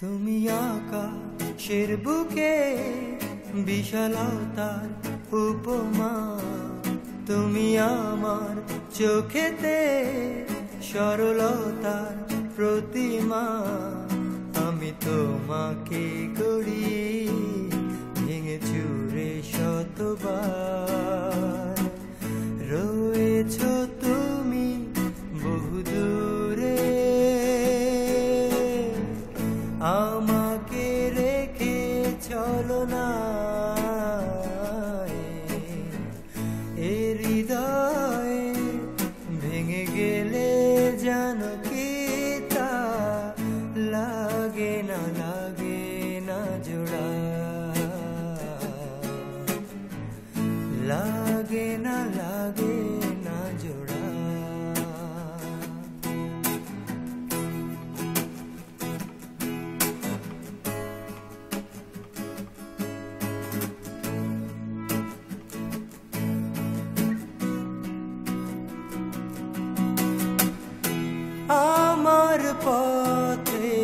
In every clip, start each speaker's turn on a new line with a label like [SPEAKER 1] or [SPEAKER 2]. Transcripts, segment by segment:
[SPEAKER 1] তুমি আকাশের বুকে বিশালতার উপমা, তুমি আমার চোখেতে সরলতার প্রতিমা। আমি তোমাকে গড়ি ভেঙে চুরে শতবার, রয়েছ তুমি বহুদূরে, আমাকে রেখে চলো না এ হৃদয়ে। ভেঙে গেলে জানো কি তা লাগে না জোড়া, লাগে না জোড়া। আমার পথে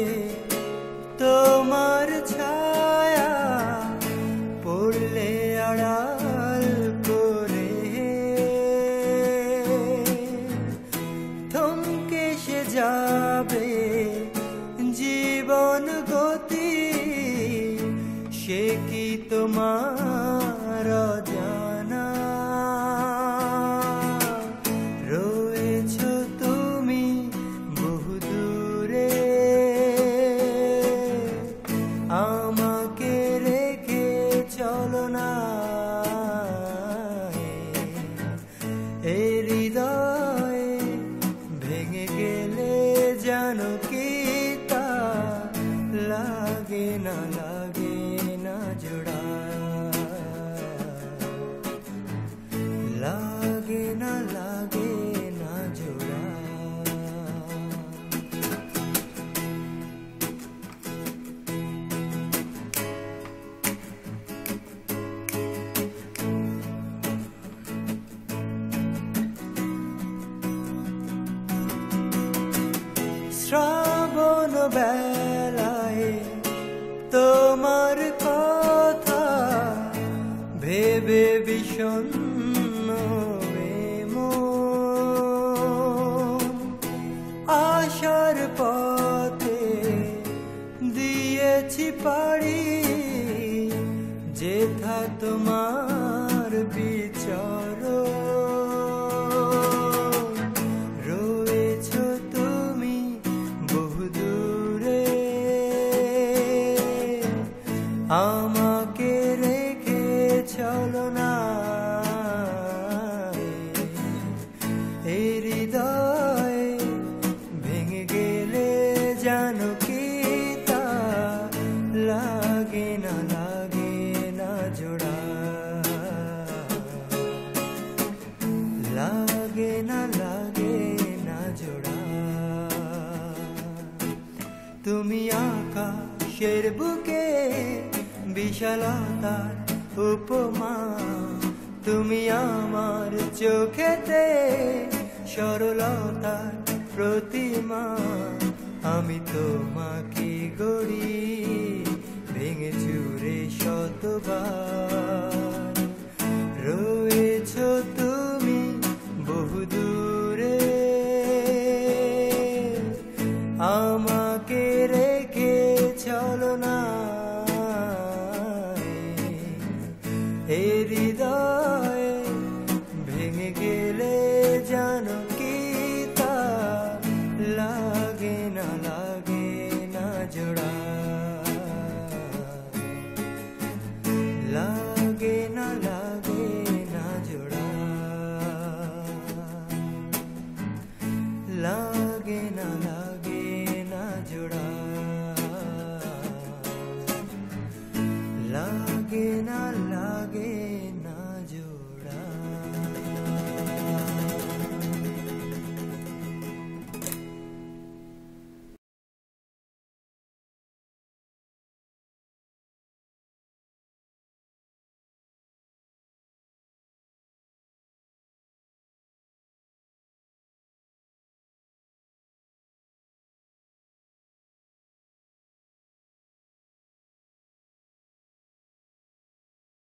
[SPEAKER 1] তোমার ছায়া পড়লে আড়াল করে, থমকে সে যাবে জীবন গতি, সে কি তোমার জানা? রয়েছ তুমি বহুদূরে, আমাকে রেখে চলো না এ হৃদয়ে। ভেঙে গেলে জানো কি তা লাগে না জোড়া, লাগে না জোড়া। শ্রাবণ বেলায় তোমার কথা ভেবে বিষণ্ণ মন, আশার পথে দিয়েছি পাড়ি, যেথা তোমার বিচরণ। রয়েছ তুমি বহুদূরে, আমাকে রেখে চলো না এ হৃদয়ে। ভেঙে গেলে জানো কি তা লাগে না জোড়া, লাগে না জোড়া। তুমি আকাশের বুকে বিশালতার উপমা, তুমি আমার চোখেতে সরলতার প্রতিমা। আমি তোমাকে গড়ি ভেঙে চুরে শতবার, রয়েছ তুমি বহুদূরে, আমাকে রেখে চলো না এ হৃদয়ে। ভেঙে গেলে জানো কি তা লাগে না জোড়া, লাগে না জোড়া, লাগে না জোড়া, লাগে না।